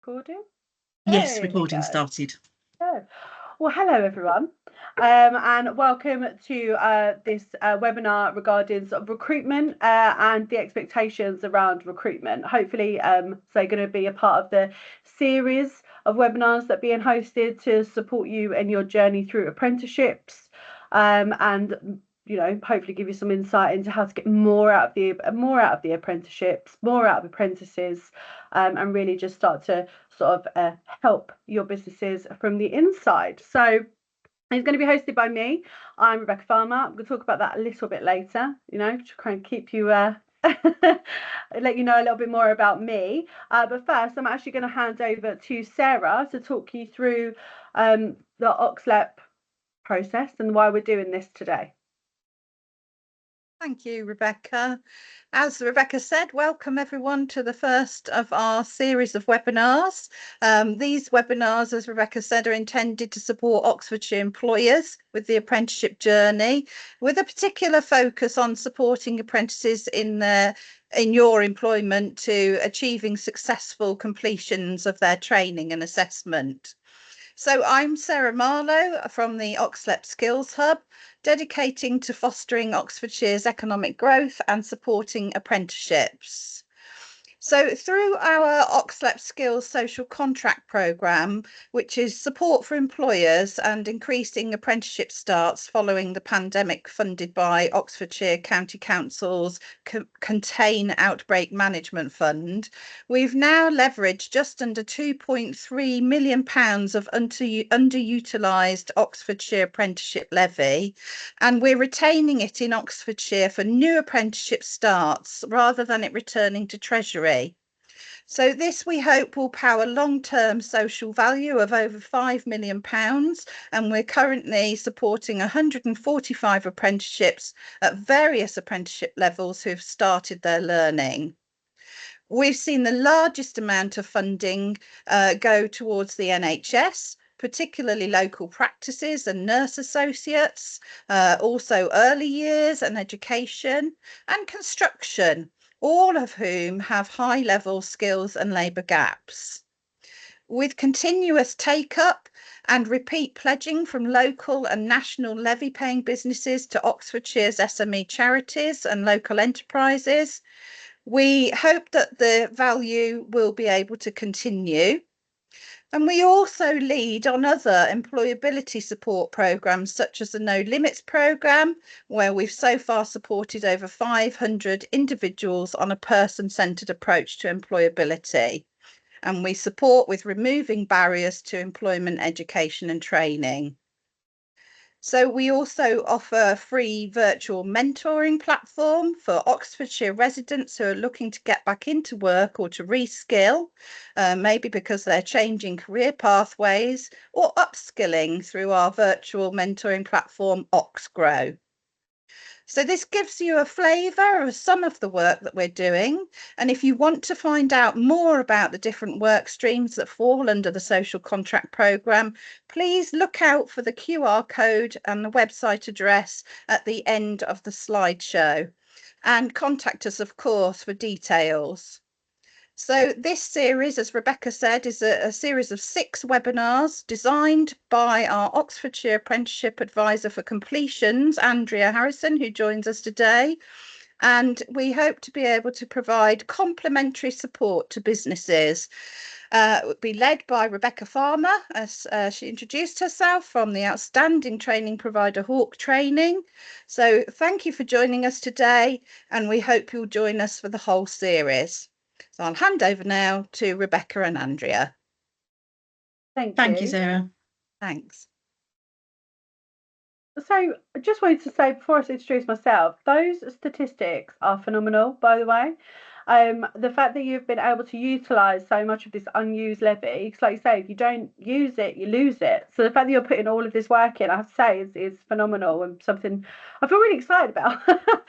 Recording? Yes, There we recording go. started. Oh. Well, hello everyone, and welcome to this webinar regarding sort of recruitment and the expectations around recruitment. Hopefully, so going to be a part of the series of webinars that are being hosted to support you in your journey through apprenticeships, and hopefully give you some insight into how to get more out of the apprenticeships, more out of apprentices, and really just start to sort of help your businesses from the inside. So it's going to be hosted by me. I'm Rebecca Farmer. I'm going to talk about that a little bit later, to kind of keep you let you know a little bit more about me. But first, I'm actually going to hand over to Sarah to talk you through the OxLEP process and why we're doing this today. Thank you, Rebecca. As Rebecca said, welcome everyone to the first of our series of webinars. These webinars, as Rebecca said, are intended to support Oxfordshire employers with the apprenticeship journey, with a particular focus on supporting apprentices in your employment to achieving successful completions of their training and assessment. So I'm Sarah Marlowe from the OxLEP Skills Hub, dedicating to fostering Oxfordshire's economic growth and supporting apprenticeships. So through our OxLEP Skills Social Contract Programme, which is support for employers and increasing apprenticeship starts following the pandemic, funded by Oxfordshire County Council's Contain Outbreak Management Fund, we've now leveraged just under £2.3 million of underutilised Oxfordshire apprenticeship levy, and we're retaining it in Oxfordshire for new apprenticeship starts rather than it returning to Treasury. So this, we hope, will power long-term social value of over £5 million, and we're currently supporting 145 apprenticeships at various apprenticeship levels who've started their learning. We've seen the largest amount of funding go towards the NHS, particularly local practices and nurse associates, also early years and education, and construction, all of whom have high-level skills and labour gaps. With continuous take-up and repeat pledging from local and national levy-paying businesses to Oxfordshire's SME charities and local enterprises, we hope that the value will be able to continue. And we also lead on other employability support programmes, such as the No Limits programme, where we've so far supported over 500 individuals on a person-centred approach to employability. And we support with removing barriers to employment, education and training. So we also offer a free virtual mentoring platform for Oxfordshire residents who are looking to get back into work or to reskill, maybe because they're changing career pathways, or upskilling through our virtual mentoring platform, OxGrow. So this gives you a flavour of some of the work that we're doing. And if you want to find out more about the different work streams that fall under the Social Contract Programme, please look out for the QR code and the website address at the end of the slideshow. And contact us, of course, for details. So this series, as Rebecca said, is a series of 6 webinars designed by our Oxfordshire Apprenticeship Advisor for Completions, Andrea Harrison, who joins us today. And we hope to be able to provide complementary support to businesses. It will be led by Rebecca Farmer, as she introduced herself, from the outstanding training provider Hawk Training. So thank you for joining us today, and we hope you'll join us for the whole series. So I'll hand over now to Rebecca and Andrea. Thank you, Sarah. Thanks. So I just wanted to say, before I introduce myself, those statistics are phenomenal, by the way. The fact that you've been able to utilise so much of this unused levy, because like you say, if you don't use it, you lose it. So the fact that you're putting all of this work in, I have to say, is phenomenal, and something I feel really excited about.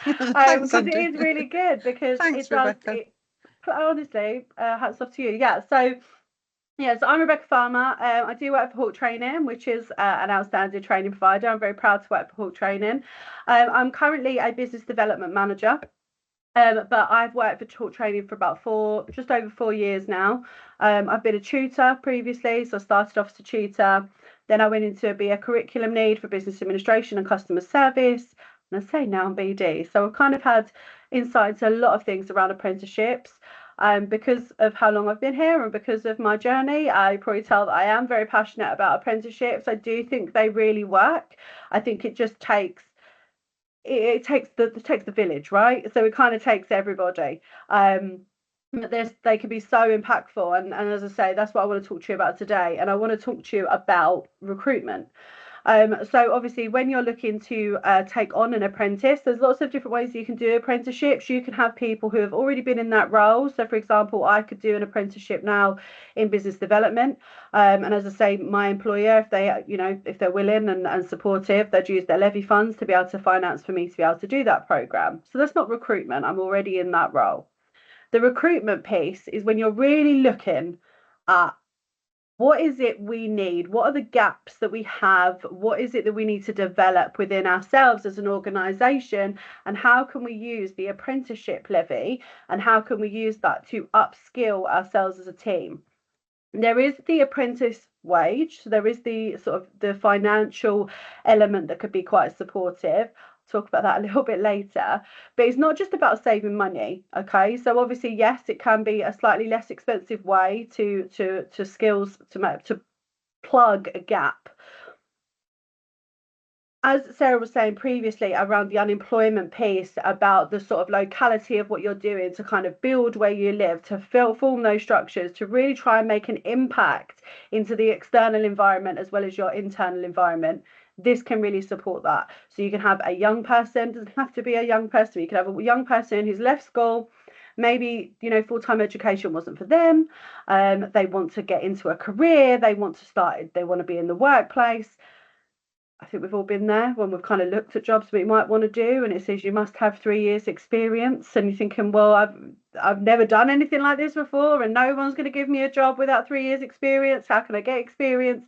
Thanks, because it is really good, because Thanks, it does. Rebecca. Honestly, hats off to you. Yeah. So I'm Rebecca Farmer. I do work for Hawk Training, which is an outstanding training provider. I'm very proud to work for Hawk Training. I'm currently a business development manager. But I've worked for talk training for about just over 4 years now. I've been a tutor previously, so I started off as a tutor. Then I went into be a curriculum lead for business administration and customer service. And I say now I'm BD. So I've kind of had insight into a lot of things around apprenticeships. Because of how long I've been here and because of my journey, I probably tell that I am very passionate about apprenticeships. I do think they really work. I think it just takes the village, right? So it kind of takes everybody. They can be so impactful, and as I say, that's what I want to talk to you about today. And I want to talk to you about recruitment. So obviously, when you're looking to take on an apprentice, there's lots of different ways you can do apprenticeships. You can have people who have already been in that role. So, for example, I could do an apprenticeship now in business development. And as I say, my employer, if they're willing and supportive, they'd use their levy funds to be able to finance for me to be able to do that program. So that's not recruitment. I'm already in that role. The recruitment piece is when you're really looking at what is it we need? What are the gaps that we have? What is it that we need to develop within ourselves as an organisation? And how can we use the apprenticeship levy and how can we use that to upskill ourselves as a team? There is the apprentice wage, so there is the sort of the financial element that could be quite supportive. Talk about that a little bit later, but it's not just about saving money. Okay, so obviously yes, it can be a slightly less expensive way to skills to plug a gap. As Sarah was saying previously around the unemployment piece, about the sort of locality of what you're doing to kind of build where you live, to form those structures, to really try and make an impact into the external environment as well as your internal environment. This can really support that. So you can have a young person, doesn't have to be a young person, you can have a young person who's left school, maybe full-time education wasn't for them, they want to get into a career, they want to be in the workplace. I think we've all been there when we've kind of looked at jobs we might want to do, and it says you must have 3 years experience, and you're thinking, well, I've never done anything like this before, and no one's going to give me a job without 3 years experience. How can I get experience?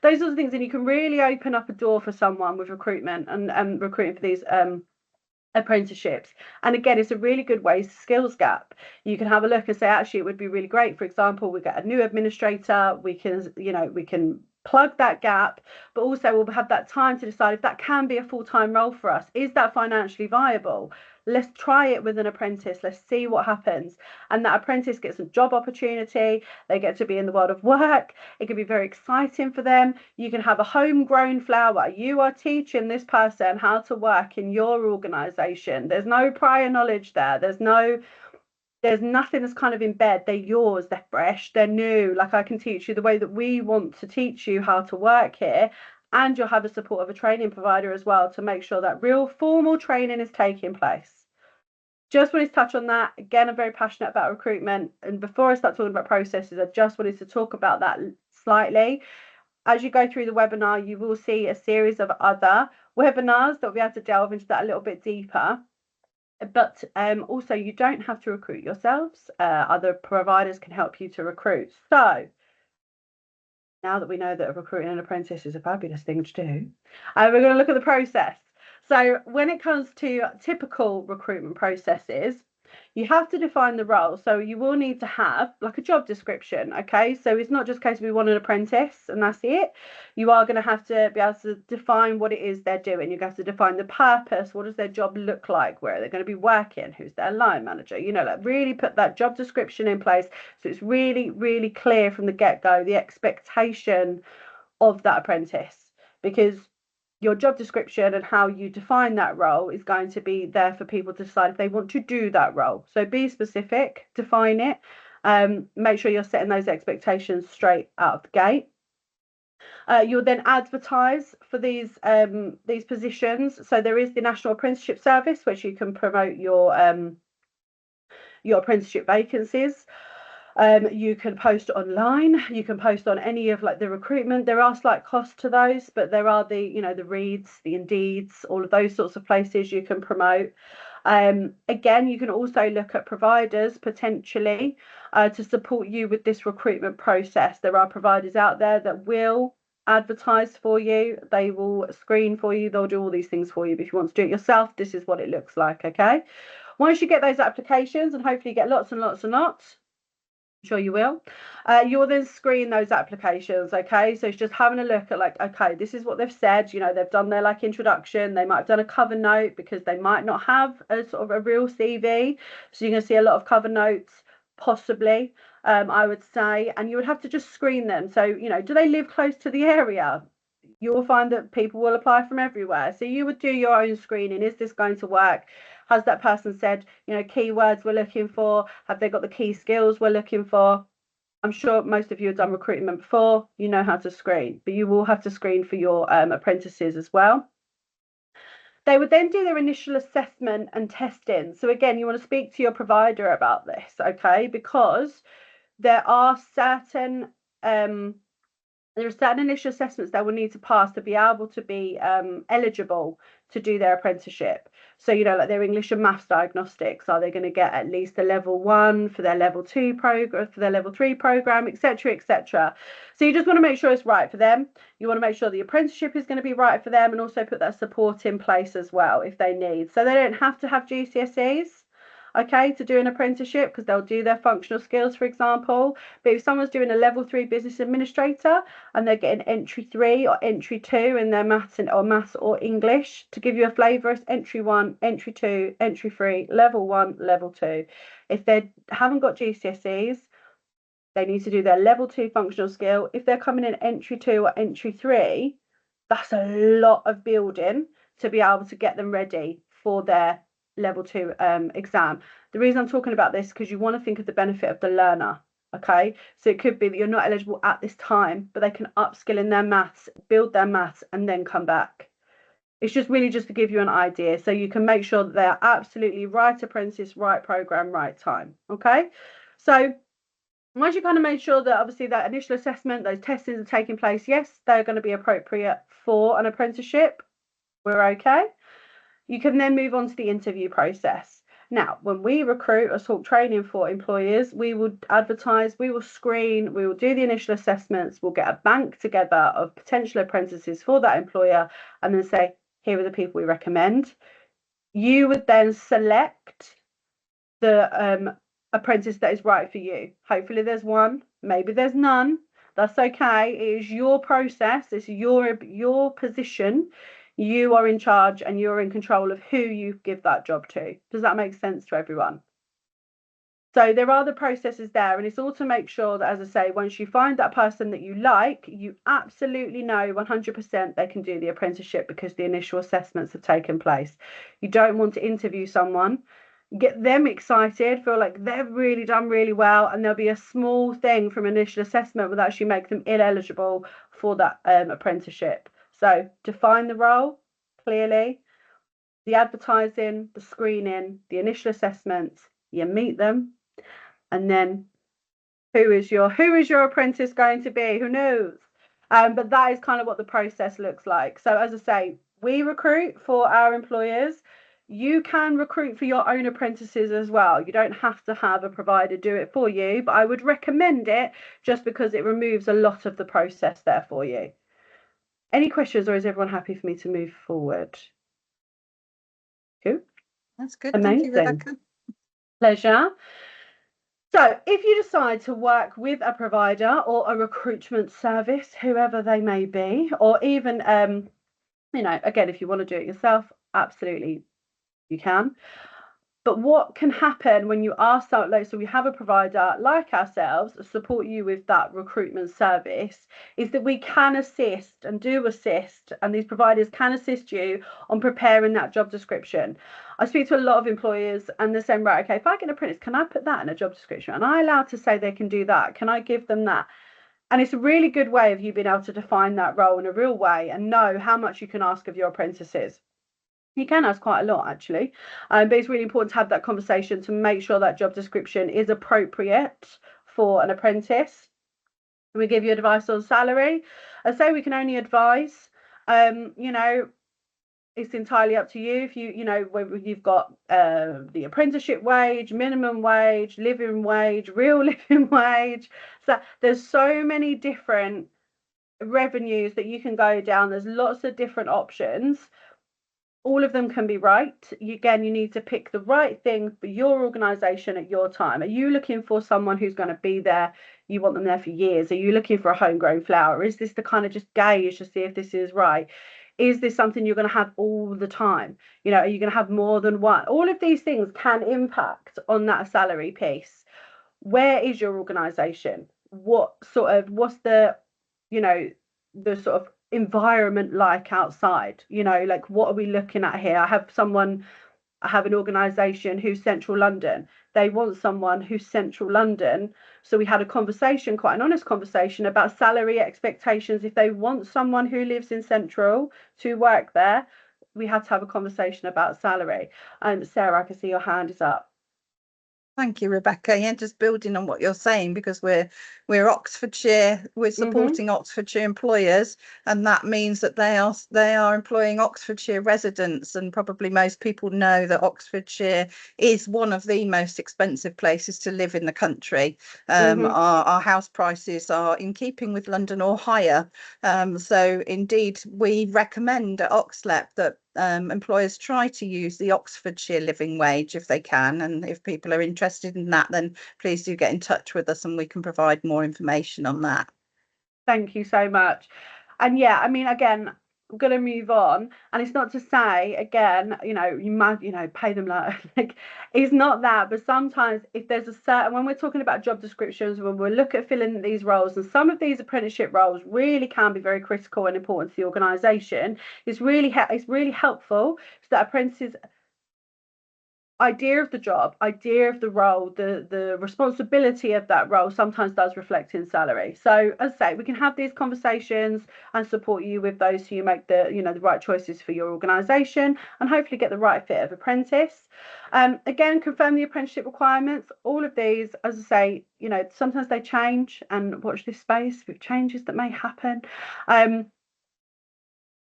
Those sorts of things, and you can really open up a door for someone with recruitment and recruiting for these apprenticeships. And again, it's a really good way to skills gap. You can have a look and say, actually, it would be really great. For example, we get a new administrator, we can plug that gap, but also we'll have that time to decide if that can be a full-time role for us. Is that financially viable? Let's try it with an apprentice. Let's see what happens. And that apprentice gets a job opportunity. They get to be in the world of work. It can be very exciting for them. You can have a homegrown flower. You are teaching this person how to work in your organization. There's no prior knowledge there. There's nothing that's kind of in bed. They're yours, they're fresh, they're new. Like, I can teach you the way that we want to teach you how to work here, and you'll have the support of a training provider as well to make sure that real formal training is taking place. Just wanted to touch on that. Again, I'm very passionate about recruitment, and before I start talking about processes, I just wanted to talk about that slightly. As you go through the webinar, you will see a series of other webinars that will be able to delve into that a little bit deeper. But also, you don't have to recruit yourselves. Other providers can help you to recruit. So now that we know that recruiting an apprentice is a fabulous thing to do, we're going to look at the process. So when it comes to typical recruitment processes, you have to define the role. So you will need to have like a job description. Okay, so it's not just a case of we want an apprentice and that's it. You are going to have to be able to define what it is they're doing. You have to define the purpose. What does their job look like? Where are they going to be working? Who's their line manager? Like really put that job description in place so it's really, really clear from the get-go the expectation of that apprentice, because your job description and how you define that role is going to be there for people to decide if they want to do that role. So be specific, define it, make sure you're setting those expectations straight out of the gate. You'll then advertise for these positions. So there is the National Apprenticeship Service, which you can promote your apprenticeship vacancies. You can post online, you can post on any of like the recruitment. There are slight costs to those, but there are the Reeds, the Indeeds, all of those sorts of places you can promote. Again, you can also look at providers potentially to support you with this recruitment process. There are providers out there that will advertise for you, they will screen for you, they'll do all these things for you. But if you want to do it yourself, this is what it looks like. Okay, Once you get those applications, and hopefully you get lots and lots and lots, I'm sure you will, you'll then screen those applications. Okay, so it's just having a look at like, okay, this is what they've said. You know, they've done their like introduction, they might have done a cover note because they might not have a sort of a real CV, so you're going to see a lot of cover notes possibly, I would say, and you would have to just screen them. So, you know, do they live close to the area? You'll find that people will apply from everywhere, so you would do your own screening. Is this going to work? Has that person said, you know, keywords we're looking for? Have they got the key skills we're looking for? I'm sure most of you have done recruitment before, you know how to screen, but you will have to screen for your apprentices as well. They would then do their initial assessment and testing. So again, you want to speak to your provider about this, okay? Because there are certain initial assessments that will need to pass to be able to be eligible to do their apprenticeship. So, you know, like their English and maths diagnostics, are they going to get at least a level 1 for their level 2 program, for their level 3 program, etc., etc. So you just want to make sure it's right for them. You want to make sure the apprenticeship is going to be right for them, and also put that support in place as well if they need. So they don't have to have GCSEs, okay, to do an apprenticeship, because they'll do their functional skills, for example. But if someone's doing a level 3 business administrator and they're getting entry 3 or entry 2 in their maths or English, to give you a flavour, it's entry 1, entry 2, entry 3, level 1, level 2. If they haven't got GCSEs, they need to do their level 2 functional skill. If they're coming in entry 2 or entry 3, that's a lot of building to be able to get them ready for their level 2 exam. The reason I'm talking about this is because you want to think of the benefit of the learner. Okay, so it could be that you're not eligible at this time, but they can upskill in their maths, build their maths, and then come back. It's just really just to give you an idea, so you can make sure that they are absolutely right apprentice, right program, right time. Okay, so once you kind of made sure that obviously that initial assessment, those testings are taking place, yes, they're going to be appropriate for an apprenticeship, we're okay. You can then move on to the interview process. Now, when we recruit or talk training for employers, we will advertise, we will screen, we will do the initial assessments, we'll get a bank together of potential apprentices for that employer, and then say, here are the people we recommend. You would then select the apprentice that is right for you. Hopefully there's one, maybe there's none. That's okay. It is your process, it's your position. You are in charge and you're in control of who you give that job to. Does that make sense to everyone? So there are the processes there, and it's all to make sure that, as I say, once you find that person that you like, you absolutely know 100% they can do the apprenticeship because the initial assessments have taken place. You don't want to interview someone, get them excited, feel like they've really done really well, and there'll be a small thing from initial assessment will actually make them ineligible for that apprenticeship. So define the role clearly, the advertising, the screening, the initial assessments, you meet them, and then who is your apprentice going to be? Who knows? But that is kind of what the process looks like. So as I say, we recruit for our employers. You can recruit for your own apprentices as well. You don't have to have a provider do it for you, but I would recommend it just because it removes a lot of the process there for you. Any questions, or is everyone happy for me to move forward? Cool. That's good. Amazing. Thank you, Rebecca. Pleasure. So if you decide to work with a provider or a recruitment service, whoever they may be, or even, you know, again, if you want to do it yourself, absolutely you can. But what can happen when you are so we have a provider like ourselves support you with that recruitment service, is that we can assist and do assist, and these providers can assist you on preparing that job description. I speak to a lot of employers and they're saying, right, okay, if I get an apprentice, can I put that in a job description? Am I allowed to say they can do that? Can I give them that? And it's a really good way of you being able to define that role in a real way and know how much you can ask of your apprentices. You can ask quite a lot, actually, but it's really important to have that conversation to make sure that job description is appropriate for an apprentice. We give you advice on salary. I say we can only advise. You know, it's entirely up to you. If you know, you've got the apprenticeship wage, minimum wage, living wage, real living wage. So there's so many different revenues that you can go down. There's lots of different options. all of them can be right. Again, you need to pick the right thing for your organization at your time. Are you looking for someone who's going to be there? You want them there for years? Are you looking for a homegrown flower? Is this the kind of just gauge to see if this is right? Is this something you're going to have all the time? Are you going to have more than one? All of these things can impact on that salary piece. Where is your organization? What's the, the sort of environment like outside? Like, what are we looking at here? I have an organization who's central London. They want someone who's central London. So we had a conversation, quite an honest conversation, about salary expectations. If they want someone who lives in central to work there, we had to have a conversation about salary. And Sarah, I can see your hand is up. Thank you, Rebecca. Yeah, just building on what you're saying, because we're Oxfordshire, we're supporting Oxfordshire employers, and that means that they are employing Oxfordshire residents. And probably most people know that Oxfordshire is one of the most expensive places to live in the country. Our house prices are in keeping with London or higher. So indeed, we recommend at OxLEP that employers try to use the Oxfordshire living wage if they can, and if people are interested in that, then please do get in touch with us and we can provide more information on that. Thank you so much. And yeah, I mean, again, I'm going to move on, and it's not to say, again, you might, pay them like it's not that, but sometimes if there's a certain, when we're talking about job descriptions, when we look at filling these roles, and some of these apprenticeship roles really can be very critical and important to the organisation, it's really helpful so that apprentices idea of the job, idea of the role, the responsibility of that role sometimes does reflect in salary. So as I say, we can have these conversations and support you with those who make the right choices for your organisation, and hopefully get the right fit of apprentice. Again, confirm the apprenticeship requirements. All of these, as I say, sometimes they change, and watch this space with changes that may happen.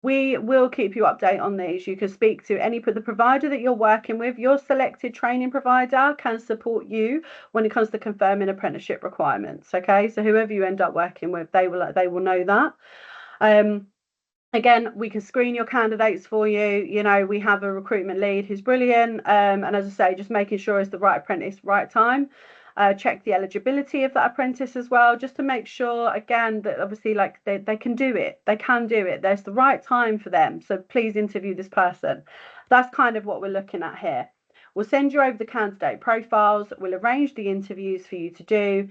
We will keep you updated on these. You can speak to the provider that you're working with. Your selected training provider can support you when it comes to confirming apprenticeship requirements. Okay, so whoever you end up working with, they will know that. Again, we can screen your candidates for you. We have a recruitment lead who's brilliant. And as I say, just making sure it's the right apprentice, right time. Check the eligibility of that apprentice as well, just to make sure, again, that obviously like they can do it. They can do it. There's the right time for them. So please interview this person. That's kind of what we're looking at here. We'll send you over the candidate profiles. We'll arrange the interviews for you to do.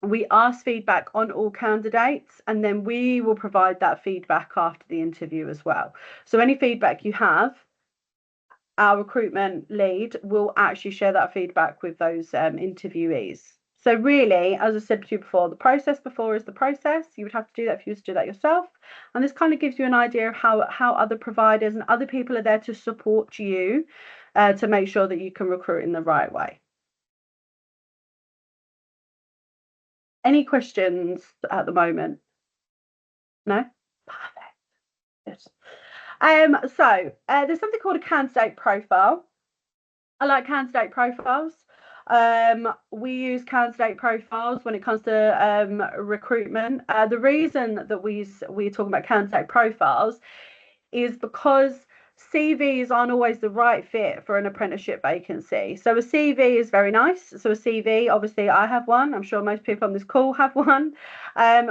We ask feedback on all candidates, and then we will provide that feedback after the interview as well. So any feedback you have, our recruitment lead will actually share that feedback with those interviewees. So really, as I said to you before, the process before is the process. You would have to do that if you was to do that yourself. And this kind of gives you an idea of how other providers and other people are there to support you to make sure that you can recruit in the right way. Any questions at the moment? No? Perfect. Good. So there's something called a candidate profile. I like candidate profiles. We use candidate profiles when it comes to recruitment. The reason that we're talking about candidate profiles is because CVs aren't always the right fit for an apprenticeship vacancy. So a CV is very nice. So a CV, obviously I have one. I'm sure most people on this call have one.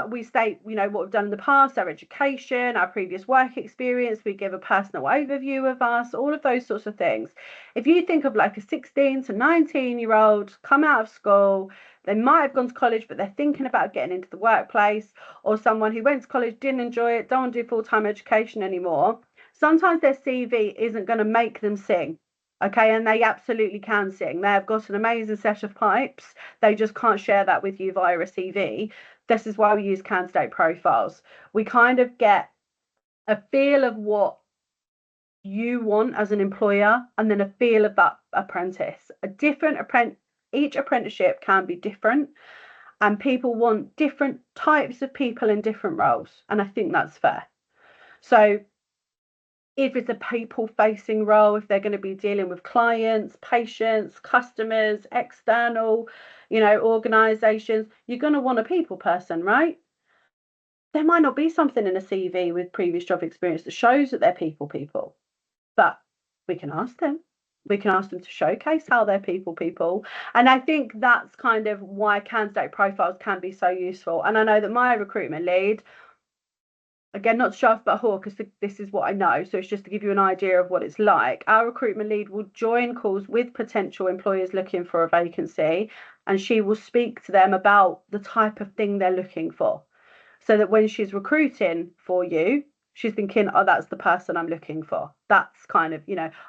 We state, what we've done in the past, our education, our previous work experience. We give a personal overview of us, all of those sorts of things. If you think of like a 16 to 19-year-old come out of school, they might have gone to college, but they're thinking about getting into the workplace, or someone who went to college, didn't enjoy it, don't want to do full-time education anymore. Sometimes their CV isn't going to make them sing. Okay, and they absolutely can sing. They have got an amazing set of pipes. They just can't share that with you via a CV. This is why we use candidate profiles. We kind of get a feel of what you want as an employer, and then a feel of that apprentice. Each apprenticeship can be different, and people want different types of people in different roles, and I think that's fair. So if it's a people-facing role, if they're going to be dealing with clients, patients, customers, external, organizations, you're going to want a people person, right? there might not be something in a CV with previous job experience that shows that they're people, but we can ask them. We can ask them to showcase how they're people. And I think that's kind of why candidate profiles can be so useful. And I know that my recruitment lead, again, not to show off but a whore, because this is what I know, so it's just to give you an idea of what it's like. Our recruitment lead will join calls with potential employers looking for a vacancy, and she will speak to them about the type of thing they're looking for, so that when she's recruiting for you, she's thinking, oh, that's the person I'm looking for. That's kind of,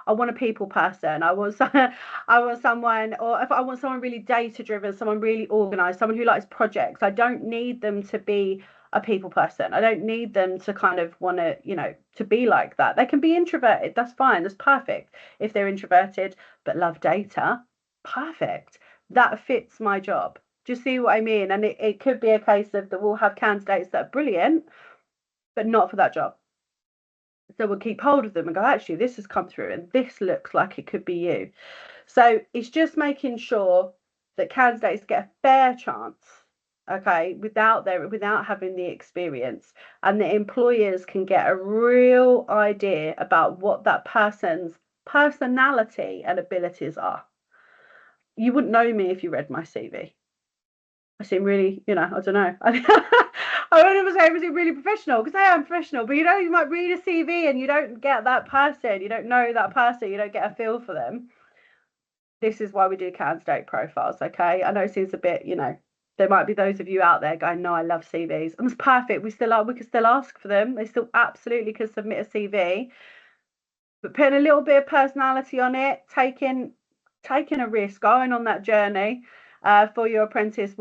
I want a people person. I want someone, or if I want someone really data driven, someone really organized, someone who likes projects. I don't need them to be a people person. I don't need them to kind of want to, to be like that. They can be introverted. That's fine. That's perfect. If they're introverted but love data, perfect. That fits my job. Do you see what I mean? And it could be a case of that we'll have candidates that are brilliant, but not for that job. So we'll keep hold of them and go, actually, this has come through and this looks like it could be you. So it's just making sure that candidates get a fair chance, okay, without having the experience, and the employers can get a real idea about what that person's personality and abilities are. You wouldn't know me if you read my CV. I seem really, I don't know. I wouldn't say I seem really professional, because I am professional, but you might read a CV and you don't get that person, you don't know that person, you don't get a feel for them. This is why we do candidate profiles, okay? I know it seems a bit, there might be those of you out there going, no, I love CVs, and it's perfect. We can still ask for them. They still absolutely can submit a CV, but putting a little bit of personality on it, taking a risk, going on that journey for your apprentice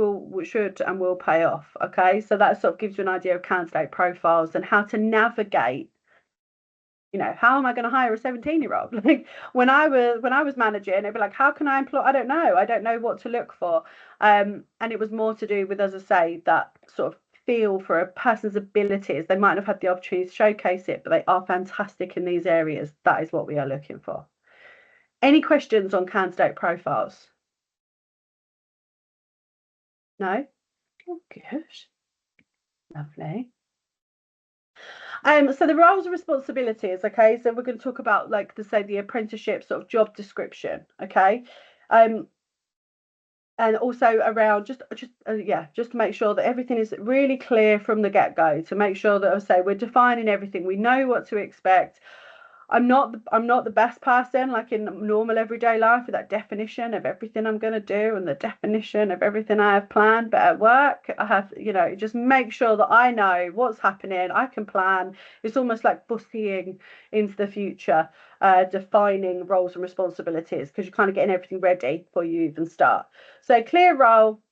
should and will pay off. Okay, so that sort of gives you an idea of candidate profiles and how to navigate. How am I going to hire a 17-year-old? Like when I was managing, it'd be like, how can I employ? I don't know what to look for. And it was more to do with, as I say, that sort of feel for a person's abilities. They might have had the opportunity to showcase it, but they are fantastic in these areas. That is what we are looking for. Any questions on candidate profiles? No? Oh, good. Lovely. So the roles and responsibilities, okay, so we're going to talk about, like, the apprenticeship sort of job description, okay, and also around just to make sure that everything is really clear from the get-go, to make sure that, I say, we're defining everything, we know what to expect. I'm not the best person, like in normal everyday life, with that definition of everything I'm going to do and the definition of everything I have planned. But at work, I have, just make sure that I know what's happening. I can plan. It's almost like bussying into the future, defining roles and responsibilities, because you're kind of getting everything ready before you even start. So clear role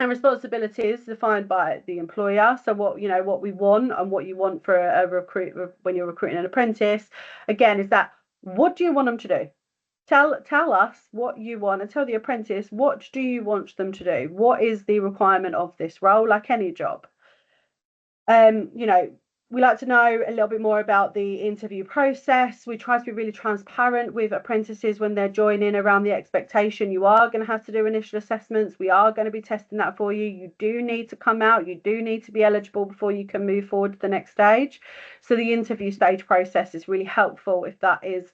and responsibilities defined by the employer. So what we want, and what you want for a recruit when you're recruiting an apprentice, again, is that, what do you want them to do? Tell us what you want, and tell the apprentice, what do you want them to do? What is the requirement of this role? Like any job. We like to know a little bit more about the interview process. We try to be really transparent with apprentices when they're joining around the expectation. You are going to have to do initial assessments. We are going to be testing that for you. You do need to come out. You do need to be eligible before you can move forward to the next stage. So the interview stage process is really helpful if that is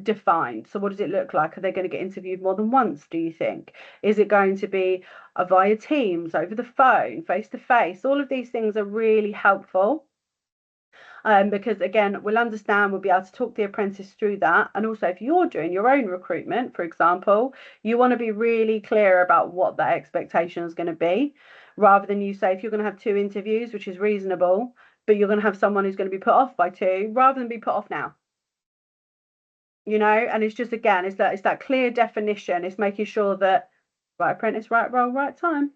defined. So what does it look like? Are they going to get interviewed more than once, do you think? Is it going to be via Teams, over the phone, face to face? All of these things are really helpful, because again, we'll understand, we'll be able to talk the apprentice through that. And also, if you're doing your own recruitment, for example, you want to be really clear about what that expectation is going to be, rather than you say, if you're going to have 2 interviews, which is reasonable, but you're going to have someone who's going to be put off by 2, rather than be put off now. And it's just, again, it's that clear definition. It's making sure that right apprentice, right role, right time.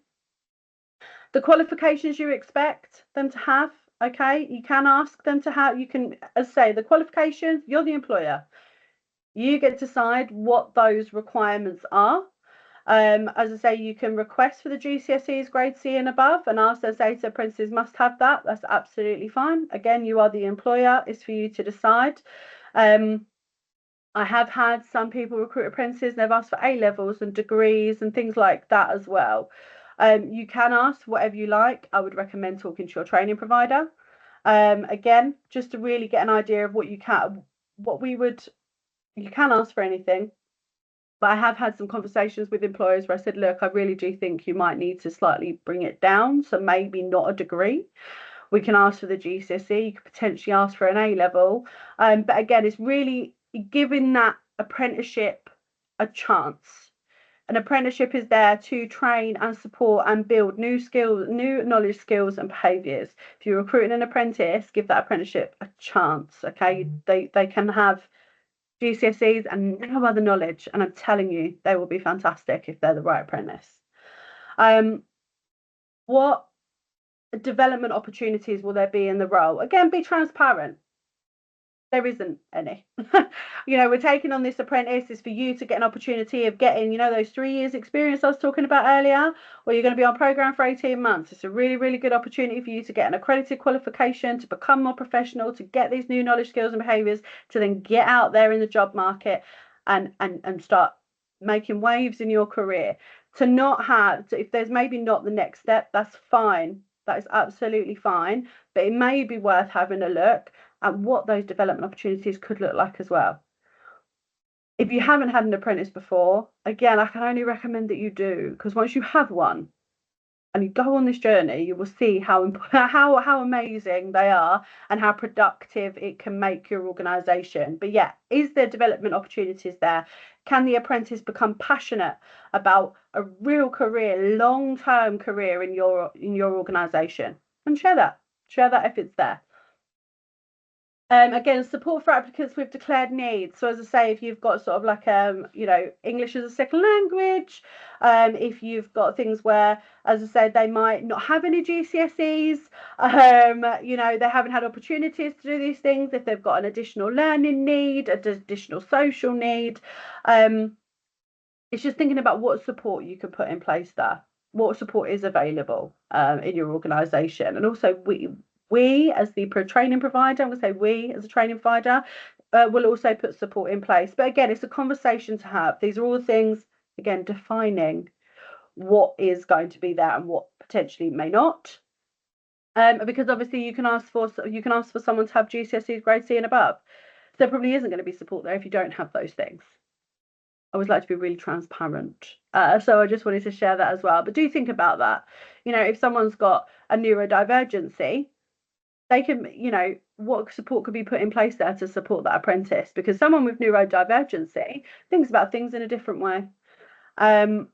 The qualifications you expect them to have, okay, you can ask them to have, you can, as I say, the qualifications, you're the employer, you get to decide what those requirements are. As I say, you can request for the GCSEs grade C and above, and ask those data apprentices must have that. That's absolutely fine. Again, you are the employer. It's for you to decide. I have had some people recruit apprentices and they've asked for A levels and degrees and things like that as well. You can ask whatever you like. I would recommend talking to your training provider. Again, just to really get an idea of what you can ask for anything. But I have had some conversations with employers where I said, look, I really do think you might need to slightly bring it down. So maybe not a degree. We can ask for the GCSE. You could potentially ask for an A level. But again, it's really giving that apprenticeship a chance. An apprenticeship is there to train and support and build new skills, new knowledge, skills, and behaviours. If you're recruiting an apprentice, give that apprenticeship a chance. Okay, they can have GCSEs and no other knowledge, and I'm telling you, they will be fantastic if they're the right apprentice. What development opportunities will there be in the role? Again, be transparent. There isn't any. We're taking on this apprentice is for you to get an opportunity of getting, those 3 years experience I was talking about earlier, or you're going to be on program for 18 months. It's a really, really good opportunity for you to get an accredited qualification, to become more professional, to get these new knowledge, skills, and behaviors, to then get out there in the job market and start making waves in your career. To not have, if there's maybe not the next step, that's fine. That is absolutely fine. But it may be worth having a look at what those development opportunities could look like as well. If you haven't had an apprentice before, again, I can only recommend that you do, because once you have one and you go on this journey, you will see how amazing they are and how productive it can make your organisation. But yeah, is there development opportunities there? Can the apprentice become passionate about a real career, long-term career in your organisation? And share that if it's there. Again, support for applicants with declared needs. So as I say, if you've got sort of like English as a second language, if you've got things where, as I said, they might not have any GCSEs, they haven't had opportunities to do these things, if they've got an additional learning need, an additional social need, it's just thinking about what support you can put in place there, what support is available in your organisation. And also we as the training provider, I'm going to say we as a training provider, will also put support in place. But again, it's a conversation to have. These are all things, again, defining what is going to be there and what potentially may not. Because obviously you can ask for someone to have GCSEs grade C and above. So there probably isn't going to be support there if you don't have those things. I always like to be really transparent. So I just wanted to share that as well. But do think about that. If someone's got a neurodivergency, they can, what support could be put in place there to support that apprentice? Because someone with neurodivergency thinks about things in a different way. So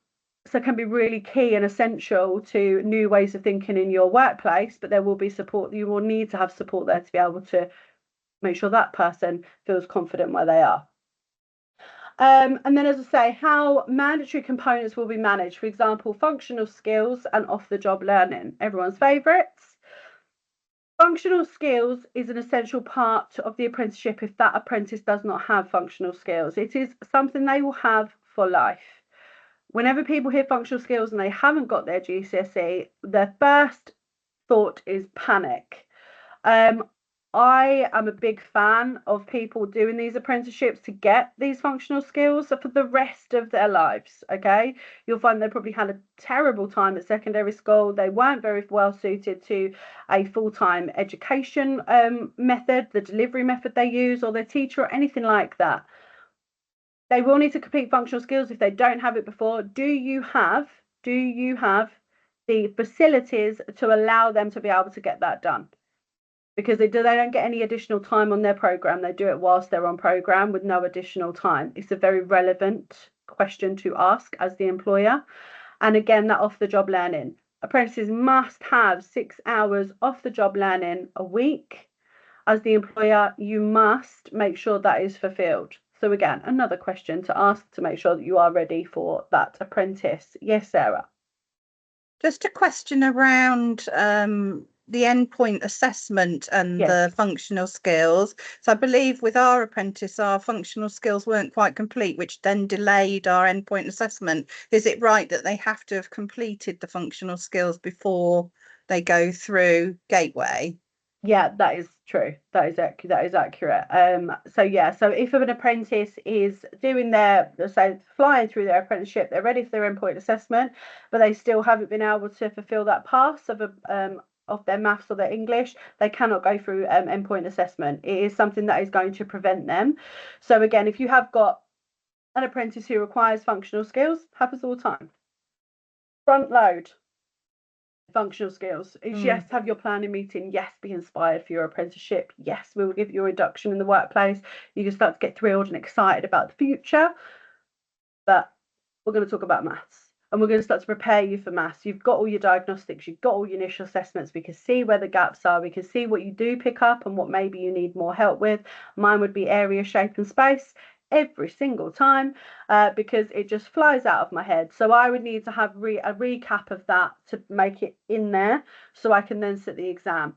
it can be really key and essential to new ways of thinking in your workplace, but there will be support. You will need to have support there to be able to make sure that person feels confident where they are. And then, as I say, how mandatory components will be managed. For example, functional skills and off-the-job learning. Everyone's favourites. Functional skills is an essential part of the apprenticeship if that apprentice does not have functional skills. It is something they will have for life. Whenever people hear functional skills and they haven't got their GCSE, their first thought is panic. I am a big fan of people doing these apprenticeships to get these functional skills for the rest of their lives. Okay, you'll find they probably had a terrible time at secondary school. They weren't very well suited to a full-time education method, the delivery method they use, or their teacher, or anything like that. They will need to complete functional skills if they don't have it before. Do you have the facilities to allow them to be able to get that done? Because they don't get any additional time on their program. They do it whilst they're on program with no additional time. It's a very relevant question to ask as the employer. And again, that off-the-job learning. Apprentices must have 6 hours off-the-job learning a week. As the employer, you must make sure that is fulfilled. So again, another question to ask to make sure that you are ready for that apprentice. Yes, Sarah. Just a question around the endpoint assessment and the functional skills. So I believe with our apprentice, our functional skills weren't quite complete, which then delayed our endpoint assessment. Is it right that they have to have completed the functional skills before they go through Gateway? Yeah, that is true. That is accurate. So yeah, so if an apprentice is doing their, so flying through their apprenticeship, they're ready for their endpoint assessment, but they still haven't been able to fulfil that pass of their maths or their English, they cannot go through endpoint assessment. It is something that is going to prevent them. So again, if you have got an apprentice who requires functional skills, happens all the time. Front load functional skills. It's yes, have your planning meeting. Yes, be inspired for your apprenticeship. Yes, we will give you a induction in the workplace. You can start to get thrilled and excited about the future. But we're going to talk about maths. And we're going to start to prepare you for maths. You've got all your diagnostics, you've got all your initial assessments. We can see where the gaps are. We can see what you do pick up and what maybe you need more help with. Mine would be area, shape, and space every single time because it just flies out of my head. So I would need to have a recap of that to make it in there so I can then sit the exam.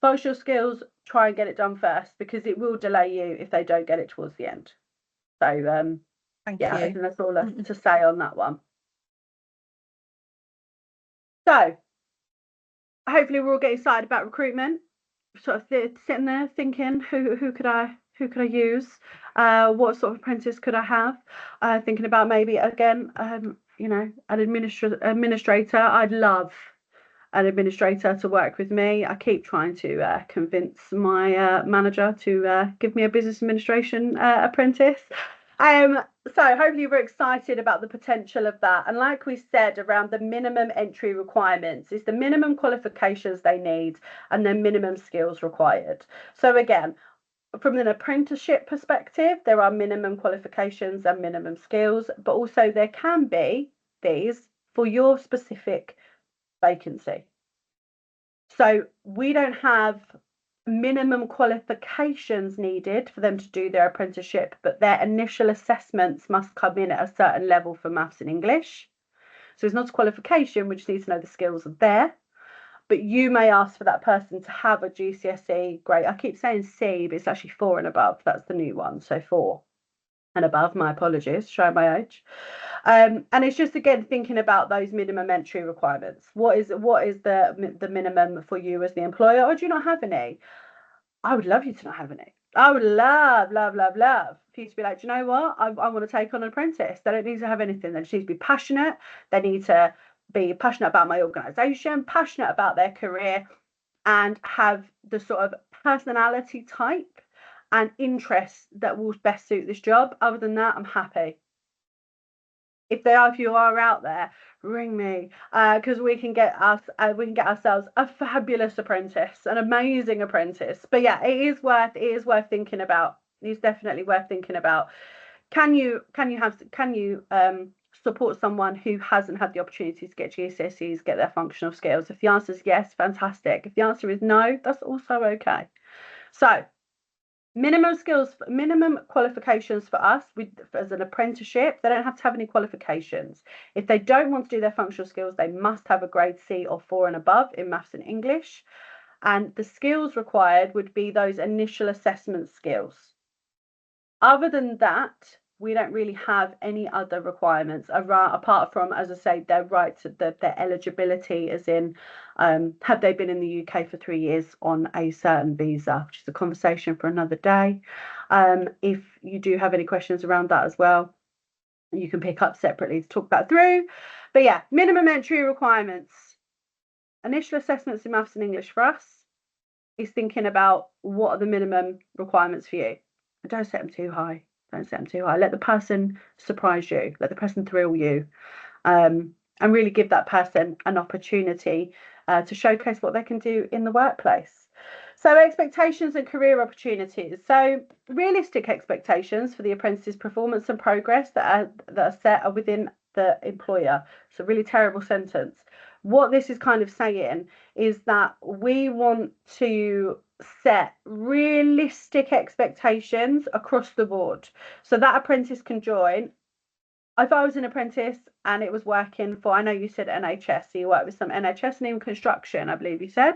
Functional skills, try and get it done first because it will delay you if they don't get it towards the end. So Thank yeah, you. I think that's all to say on that one. So hopefully we're all getting excited about recruitment. Sort of sitting there thinking, who could I use? What sort of apprentice could I have? Thinking about maybe again, you know, an administrator. I'd love an administrator to work with me. I keep trying to convince my manager to give me a business administration apprentice. So hopefully we're excited about the potential of that. And like we said, around the minimum entry requirements, is the minimum qualifications they need and then minimum skills required. So again, from an apprenticeship perspective, there are minimum qualifications and minimum skills, but also there can be these for your specific vacancy. So we don't have minimum qualifications needed for them to do their apprenticeship, but their initial assessments must come in at a certain level for maths and English. So it's not a qualification, we just need to know the skills are there. But you may ask for that person to have a GCSE grade. I keep saying C, but it's actually 4 and above. That's the new one. So 4 and above. My apologies, showing my age. And it's just again thinking about those minimum entry requirements. What is the minimum for you as the employer, or do you not have any? I would love you to not have any. I would love for you to be like, do you know what? I want to take on an apprentice. They don't need to have anything. They just need to be passionate. They need to be passionate about my organisation, passionate about their career, and have the sort of personality type and interests that will best suit this job. Other than that, I'm happy. If you are out there, ring me because we can get ourselves a fabulous apprentice, an amazing apprentice. But yeah, it is worth thinking about. It's definitely worth thinking about. Can you support someone who hasn't had the opportunity to get GCSEs, get their functional skills? If the answer is yes, fantastic. If the answer is no, that's also okay. So minimum qualifications for us as an apprenticeship, they don't have to have any qualifications. If they don't want to do their functional skills, they must have a grade C or 4 and above in maths and English. And the skills required would be those initial assessment skills. Other than that, we don't really have any other requirements apart from, as I say, their right to their eligibility, as in have they been in the UK for 3 years on a certain visa, which is a conversation for another day. If you do have any questions around that as well, you can pick up separately to talk that through. But yeah, minimum entry requirements. Initial assessments in maths and English for us is thinking about what are the minimum requirements for you. And don't set them too high. Don't set them too high. Let the person surprise you. Let the person thrill you. And really give that person an opportunity to showcase what they can do in the workplace. So expectations and career opportunities. So realistic expectations for the apprentice's performance and progress that are set are within the employer. It's a really terrible sentence. What this is kind of saying is that we want to set realistic expectations across the board so that apprentice can join. If I was an apprentice and it was working for, I know you said NHS, so you work with some NHS and even construction, I believe you said.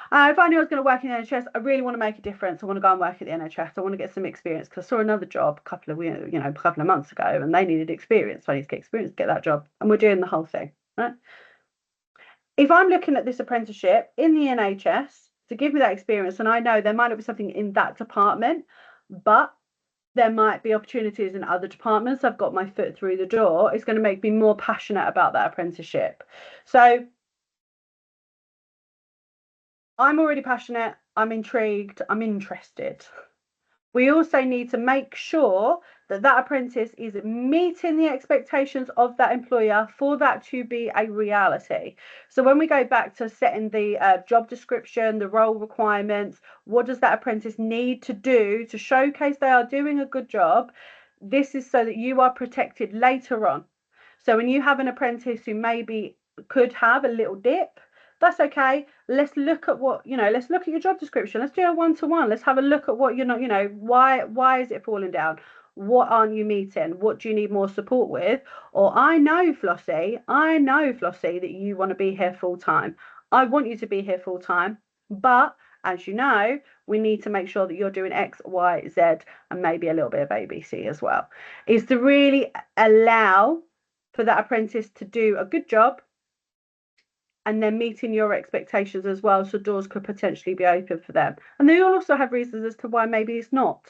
If I knew I was going to work in the NHS, I really want to make a difference. I want to go and work at the NHS. I want to get some experience because I saw another job a couple of months ago, and they needed experience. So I need to get experience to get that job, and we're doing the whole thing, right? If I'm looking at this apprenticeship in the NHS, to give me that experience. And I know there might not be something in that department, but there might be opportunities in other departments. I've got my foot through the door. It's going to make me more passionate about that apprenticeship. So I'm already passionate. I'm intrigued. I'm interested. We also need to make sure that that apprentice is meeting the expectations of that employer for that to be a reality. So when we go back to setting the job description, the role requirements, what does that apprentice need to do to showcase they are doing a good job? This is so that you are protected later on. So when you have an apprentice who maybe could have a little dip, that's okay. Let's look at what, let's look at your job description. Let's do a one-to-one. Let's have a look at what you're not, why is it falling down? What aren't you meeting? What do you need more support with? Or I know, Flossie, that you want to be here full time. I want you to be here full time, but as you know, we need to make sure that you're doing X, Y, Z, and maybe a little bit of ABC as well. Is to really allow for that apprentice to do a good job, and then meeting your expectations as well, so doors could potentially be open for them. And then you'll also have reasons as to why maybe it's not,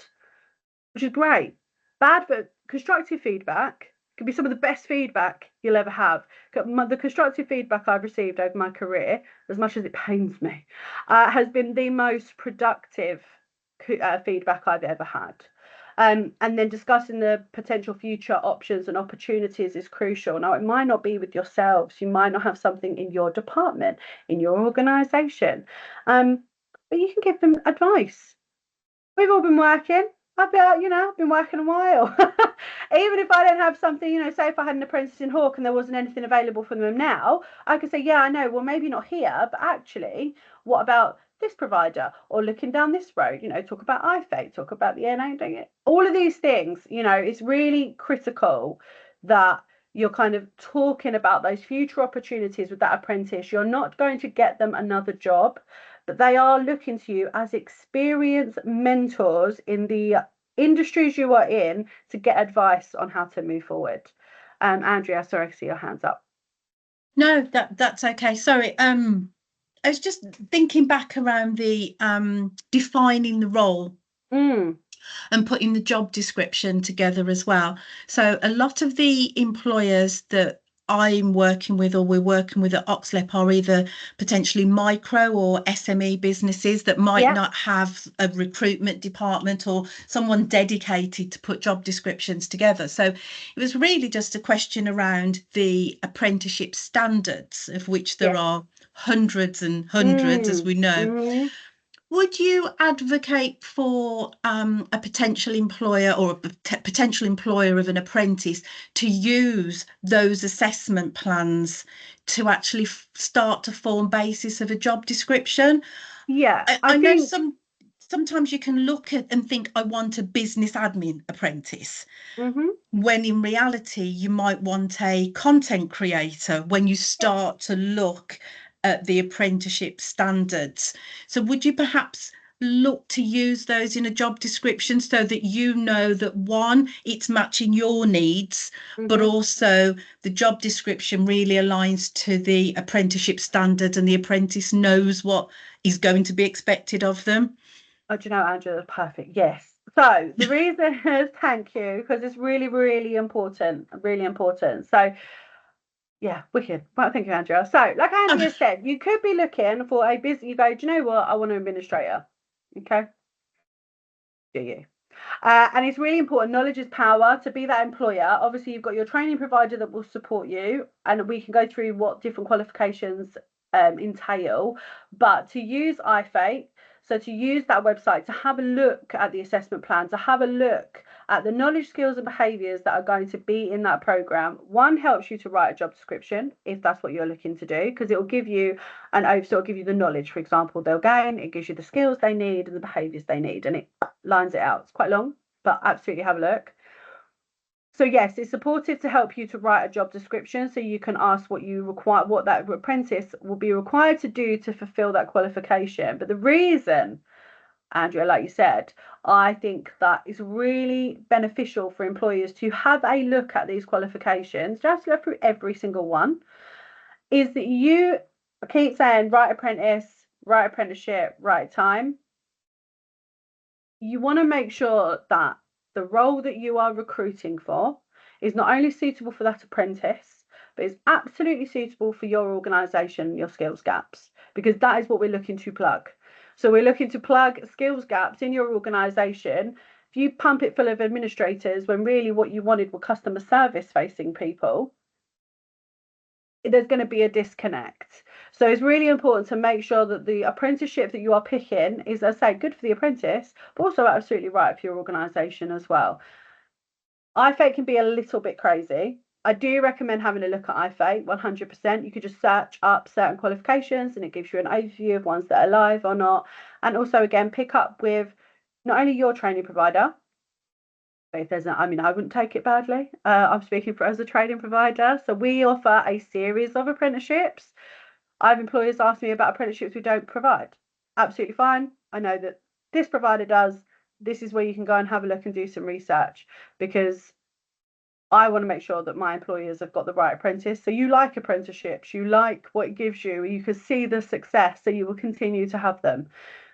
which is great. Bad but constructive feedback can be some of the best feedback you'll ever have. The constructive feedback I've received over my career, as much as it pains me, has been the most productive feedback I've ever had. And then discussing the potential future options and opportunities is crucial. Now, it might not be with yourselves. You might not have something in your department, in your organisation, but you can give them advice. We've all been working. I've been working a while. Even if I don't have something, say if I had an apprentice in Hawke and there wasn't anything available for them now, I could say, yeah, I know, well, maybe not here, but actually, what about this provider, or looking down this road, talk about IFA, talk about the NA doing it. All of these things, it's really critical that you're kind of talking about those future opportunities with that apprentice. You're not going to get them another job, but they are looking to you as experienced mentors in the industries you are in to get advice on how to move forward. Andrea, sorry, I see your hands up. No, that's okay. Sorry. I was just thinking back around the defining the role and putting the job description together as well. So a lot of the employers that I'm working with, or we're working with at OxLEP, are either potentially micro or SME businesses that might not have a recruitment department or someone dedicated to put job descriptions together. So it was really just a question around the apprenticeship standards, of which there are hundreds and hundreds, as we know. Would you advocate for a potential employer or a potential employer of an apprentice to use those assessment plans to actually start to form basis of a job description? Yeah, I know sometimes you can look at and think, I want a business admin apprentice. When in reality, you might want a content creator when you start to look at the apprenticeship standards. So would you perhaps look to use those in a job description so that you know that, one, it's matching your needs, but also the job description really aligns to the apprenticeship standards and the apprentice knows what is going to be expected of them? Oh, do you know, Andrew, that's perfect. Yes. So the reason is, thank you, because it's really, really important, really important. So yeah, wicked. Well, thank you, Andrea. So like Andrea said, you could be looking for a business. You go, do you know what? I want an administrator. Okay. Do you? And it's really important. Knowledge is power. To be that employer, obviously you've got your training provider that will support you, and we can go through what different qualifications entail. But to use iFate, so to use that website, to have a look at the assessment plan, to have a look at the knowledge, skills and behaviours that are going to be in that programme. One, helps you to write a job description if that's what you're looking to do, because it will give you it'll give you the knowledge, for example, they'll gain, it gives you the skills they need and the behaviours they need, and it lines it out. It's quite long, but absolutely have a look. So yes, it's supportive to help you to write a job description, so you can ask what you require, what that apprentice will be required to do to fulfill that qualification. But the reason, Andrea, like you said, I think that is really beneficial for employers to have a look at these qualifications, just go through every single one, is that you keep saying, right apprentice, right apprenticeship, right time. You want to make sure that the role that you are recruiting for is not only suitable for that apprentice, but is absolutely suitable for your organisation, your skills gaps, because that is what we're looking to plug. So we're looking to plug skills gaps in your organisation. If you pump it full of administrators when really what you wanted were customer service facing people, there's going to be a disconnect. So it's really important to make sure that the apprenticeship that you are picking is, as I say, good for the apprentice, but also absolutely right for your organisation as well. IFA can be a little bit crazy. I do recommend having a look at IFA 100%. You could just search up certain qualifications and it gives you an overview of ones that are live or not. And also, again, pick up with not only your training provider, but if there's I wouldn't take it badly. I'm speaking as a training provider. So we offer a series of apprenticeships. I have employers ask me about apprenticeships we don't provide. Absolutely fine. I know that this provider does. This is where you can go and have a look and do some research, because I want to make sure that my employers have got the right apprentice. So you like apprenticeships, you like what it gives you, you can see the success, so you will continue to have them.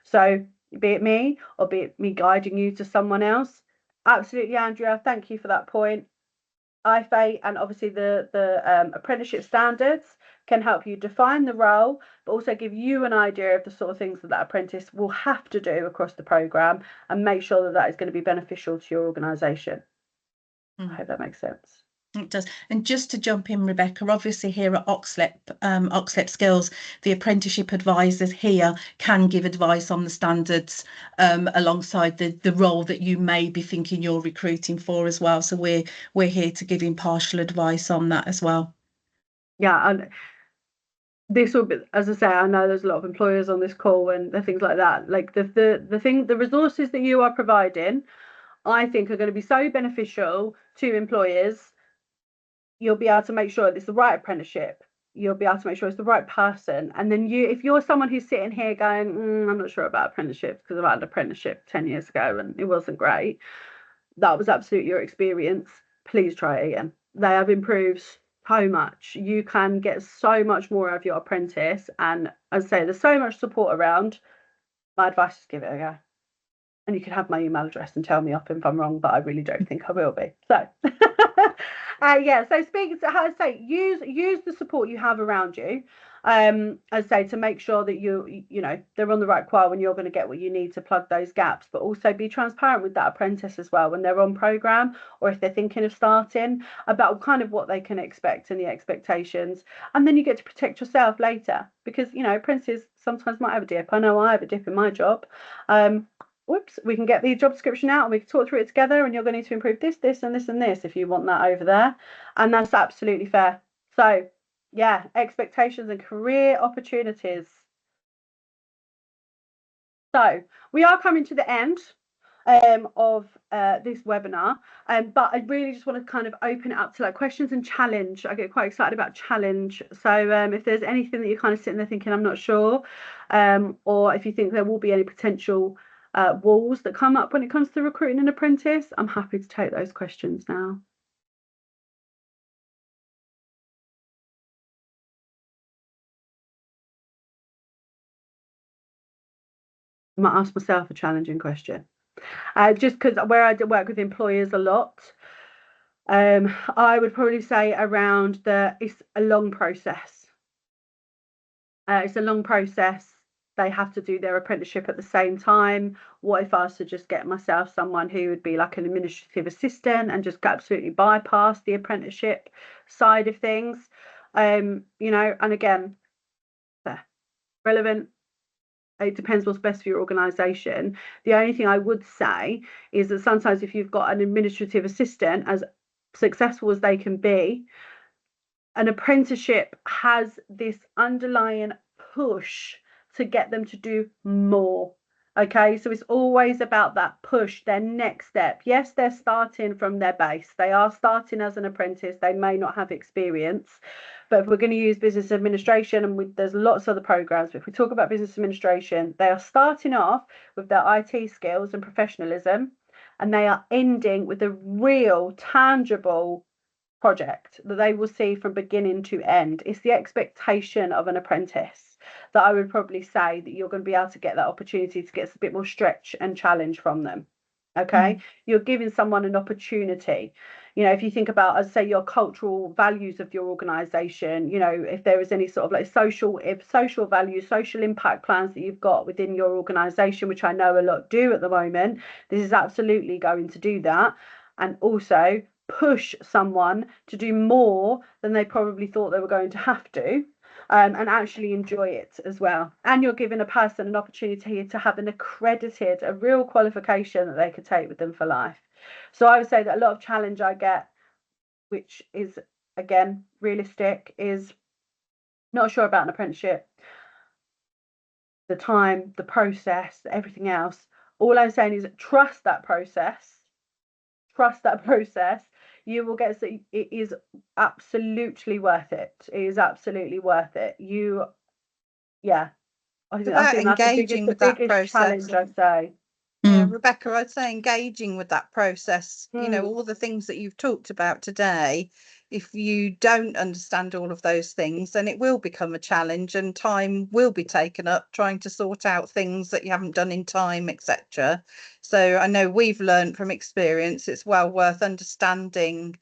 So be it me or be it me guiding you to someone else. Absolutely, Andrea, thank you for that point. IFA and obviously the apprenticeship standards can help you define the role, but also give you an idea of the sort of things that apprentice will have to do across the programme, and make sure that is going to be beneficial to your organisation. I hope that makes sense. It does. And just to jump in, Rebecca, obviously here at OxLEP Skills, the apprenticeship advisors here can give advice on the standards alongside the role that you may be thinking you're recruiting for as well. So we're here to give impartial advice on that as well. Yeah, and this will be, as I say, I know there's a lot of employers on this call and things like that. Like the resources that you are providing, I think are going to be so beneficial to employers. You'll be able to make sure it's the right apprenticeship. You'll be able to make sure it's the right person. And then if you're someone who's sitting here going, I'm not sure about apprenticeships because I've had an apprenticeship 10 years ago and it wasn't great. That was absolutely your experience. Please try it again. They have improved so much. You can get so much more out of your apprentice. And as I say, there's so much support around. My advice is give it a go. And you can have my email address and tell me off if I'm wrong, but I really don't think I will be. So, yeah. So speaking to how to say, use the support you have around you. As I say, to make sure that you know they're on the right qual when you're going to get what you need to plug those gaps, but also be transparent with that apprentice as well when they're on programme or if they're thinking of starting, about kind of what they can expect and the expectations. And then you get to protect yourself later, because apprentices sometimes might have a dip. I know I have a dip in my job. We can get the job description out and we can talk through it together, and you're going to need to improve this, this, and this, and this if you want that over there. And that's absolutely fair. So, yeah, expectations and career opportunities. So, we are coming to the end of this webinar, but I really just want to kind of open it up to like questions and challenge. I get quite excited about challenge. So if there's anything that you're kind of sitting there thinking, I'm not sure, or if you think there will be any potential walls that come up when it comes to recruiting an apprentice, I'm happy to take those questions now. I might ask myself a challenging question, just because where I work with employers a lot, I would probably say around it's a long process. It's a long process. They have to do their apprenticeship at the same time. What if I was to just get myself someone who would be like an administrative assistant and just absolutely bypass the apprenticeship side of things? And again, relevant. It depends what's best for your organisation. The only thing I would say is that sometimes if you've got an administrative assistant, as successful as they can be, an apprenticeship has this underlying push to get them to do more. Okay, so it's always about that push, their next step. Yes, they're starting from their base. They are starting as an apprentice. They may not have experience, but if we're going to use business administration, and there's lots of other programs, but if we talk about business administration, they are starting off with their IT skills and professionalism, and they are ending with a real, tangible project that they will see from beginning to end. It's the expectation of an apprentice that I would probably say that you're going to be able to get that opportunity to get a bit more stretch and challenge from them. Okay, you're giving someone an opportunity. You know, if you think about, as say, your cultural values of your organization, you know, if there is any sort of like social values, social impact plans that you've got within your organization, which I know a lot do at the moment, this is absolutely going to do that. And also push someone to do more than they probably thought they were going to have to. And actually enjoy it as well. And you're giving a person an opportunity to have a real qualification that they could take with them for life. So I would say that a lot of challenge I get, which is, again, realistic, is not sure about an apprenticeship, the time, the process, everything else. All I'm saying is trust that process. Trust that process. You will get, it is absolutely worth it. It is absolutely worth it. Yeah, I think that's engaging with that process. Challenge, I'd say. Yeah, Rebecca, I'd say engaging with that process, you know, all the things that you've talked about today. If you don't understand all of those things, then it will become a challenge and time will be taken up trying to sort out things that you haven't done in time, etc. So I know we've learned from experience, it's well worth understanding,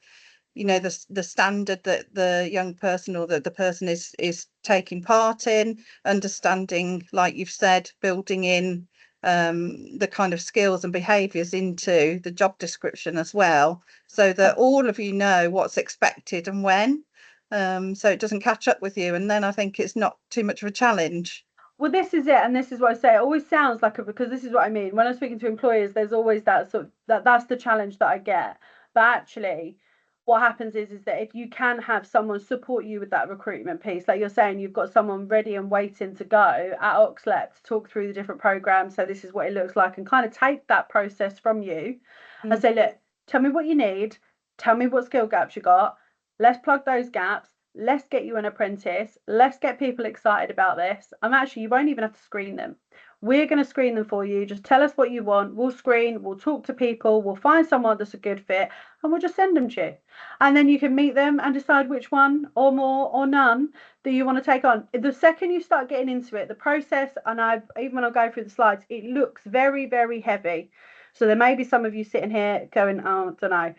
you know, the standard that the young person or that the person is taking part in, understanding, like you've said, building in the kind of skills and behaviours into the job description as well, so that all of you know what's expected and when, so it doesn't catch up with you, and then I think it's not too much of a challenge. Well, this is it, and this is what I say. It always sounds like because this is what I mean when I'm speaking to employers. There's always that sort of that's the challenge that I get. But actually, what happens is that if you can have someone support you with that recruitment piece, like you're saying, you've got someone ready and waiting to go at OxLEP to talk through the different programs. So this is what it looks like, and kind of take that process from you and say, look, tell me what you need, tell me what skill gaps you got. Let's plug those gaps. Let's get you an apprentice. Let's get people excited about this. You won't even have to screen them. We're going to screen them for you. Just tell us what you want. We'll screen, we'll talk to people, we'll find someone that's a good fit, and we'll just send them to you. And then you can meet them and decide which one or more or none that you want to take on. The second you start getting into it, the process, and even when I go through the slides, it looks very, very heavy. So there may be some of you sitting here going, oh, I don't know.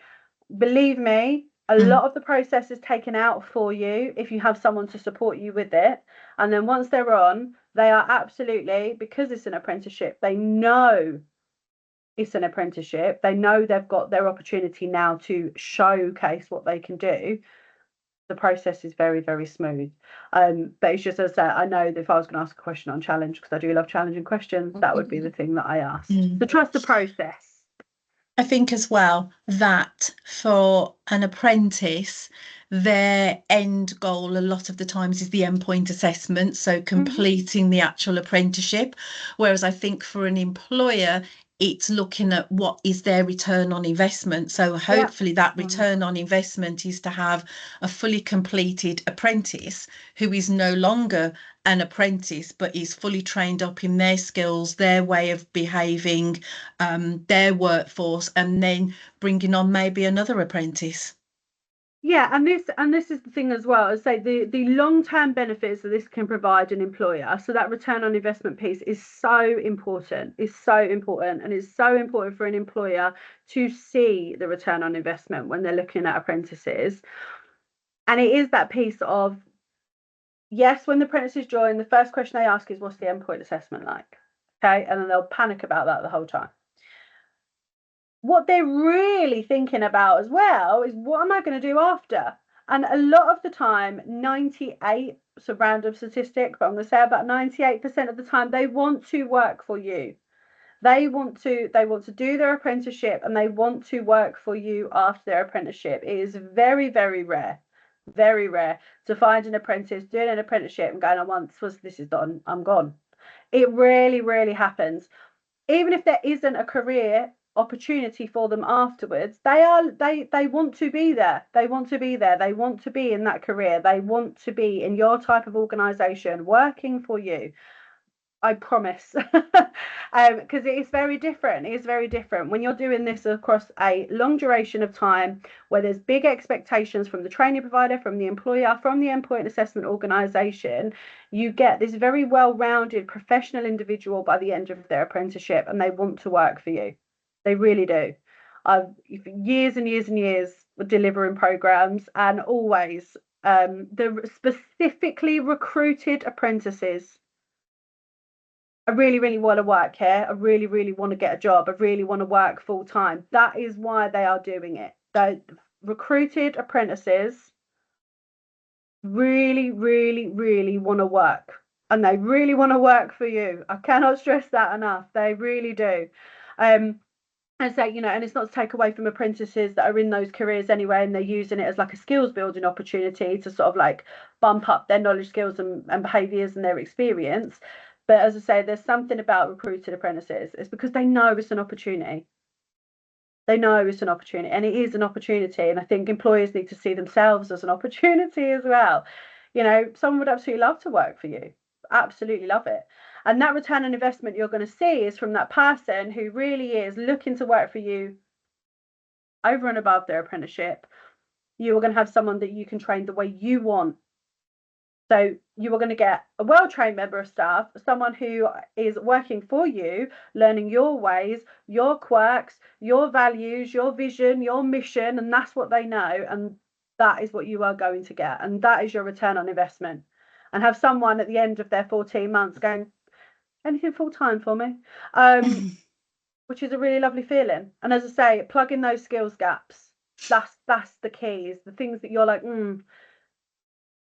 Believe me, a lot of the process is taken out for you if you have someone to support you with it. And then once they're on, they are absolutely, because it's an apprenticeship, they know it's an apprenticeship. They know they've got their opportunity now to showcase what they can do. The process is very, very smooth. But it's just, as I said, I know that if I was going to ask a question on challenge, because I do love challenging questions, that would be the thing that I asked. So trust the process. I think as well that for an apprentice, their end goal a lot of the times is the endpoint assessment, so completing the actual apprenticeship. Whereas I think for an employer, it's looking at what is their return on investment. So hopefully that return on investment is to have a fully completed apprentice who is no longer an apprentice but is fully trained up in their skills, their way of behaving, their workforce, and then bringing on maybe another apprentice. Yeah, and this is the thing as well, as say the long-term benefits that this can provide an employer. So that return on investment piece is so important, and it's so important for an employer to see the return on investment when they're looking at apprentices. And it is that piece of, yes, when the apprentices join, the first question they ask is, what's the endpoint assessment like? Okay, and then they'll panic about that the whole time. What they're really thinking about as well is, what am I going to do after? And a lot of the time, 98, it's a random statistic, but I'm going to say about 98% of the time, they want to work for you. They want to do their apprenticeship and they want to work for you after their apprenticeship. It is very, very rare to find an apprentice doing an apprenticeship and going, once this is done, I'm gone. It really, really happens. Even if there isn't a career opportunity for them afterwards, they want to be there. They want to be in that career. They want to be in your type of organization working for you. I promise. Because it is very different. It is very different when you're doing this across a long duration of time, where there's big expectations from the training provider, from the employer, from the endpoint assessment organisation. You get this very well-rounded professional individual by the end of their apprenticeship, and they want to work for you. They really do. I've years and years and years delivering programs, and always the specifically recruited apprentices. I really, really want to work here. I really, really want to get a job. I really want to work full time. That is why they are doing it. The recruited apprentices really, really, really want to work, and they really want to work for you. I cannot stress that enough. They really do. And so, and it's not to take away from apprentices that are in those careers anyway, and they're using it as like a skills building opportunity to sort of like bump up their knowledge, skills and behaviours and their experience. But as I say, there's something about recruited apprentices. It's because they know it's an opportunity. They know it's an opportunity, and it is an opportunity. And I think employers need to see themselves as an opportunity as well. Someone would absolutely love to work for you. Absolutely love it. And that return on investment you're going to see is from that person who really is looking to work for you over and above their apprenticeship. You are going to have someone that you can train the way you want. So you are going to get a well-trained member of staff, someone who is working for you, learning your ways, your quirks, your values, your vision, your mission, and that's what they know. And that is what you are going to get. And that is your return on investment. And have someone at the end of their 14 months going, anything full-time for me? Which is a really lovely feeling. And as I say, plug in those skills gaps. That's the keys. The things that you're like, we're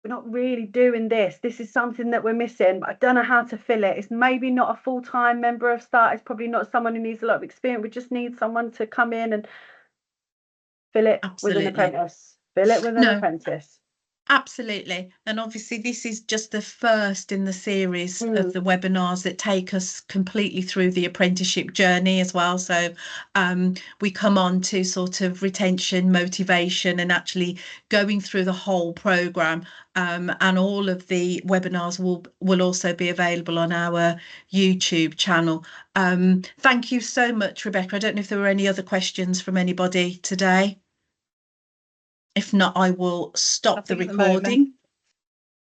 not really doing this. This is something that we're missing, but I don't know how to fill it. It's maybe not a full-time member of staff. It's probably not someone who needs a lot of experience. We just need someone to come in and fill it with an apprentice. Fill it with an apprentice. Absolutely. And obviously this is just the first in the series of the webinars that take us completely through the apprenticeship journey as well. So we come on to sort of retention, motivation, and actually going through the whole programme. And all of the webinars will also be available on our YouTube channel. Thank you so much, Rebecca. I don't know if there were any other questions from anybody today. If not, I will stop the recording.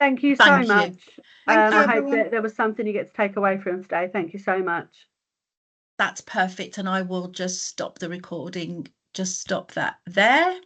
Thank you so much. I hope that there was something you get to take away from today. Thank you so much. That's perfect. And I will just stop the recording. Just stop that there.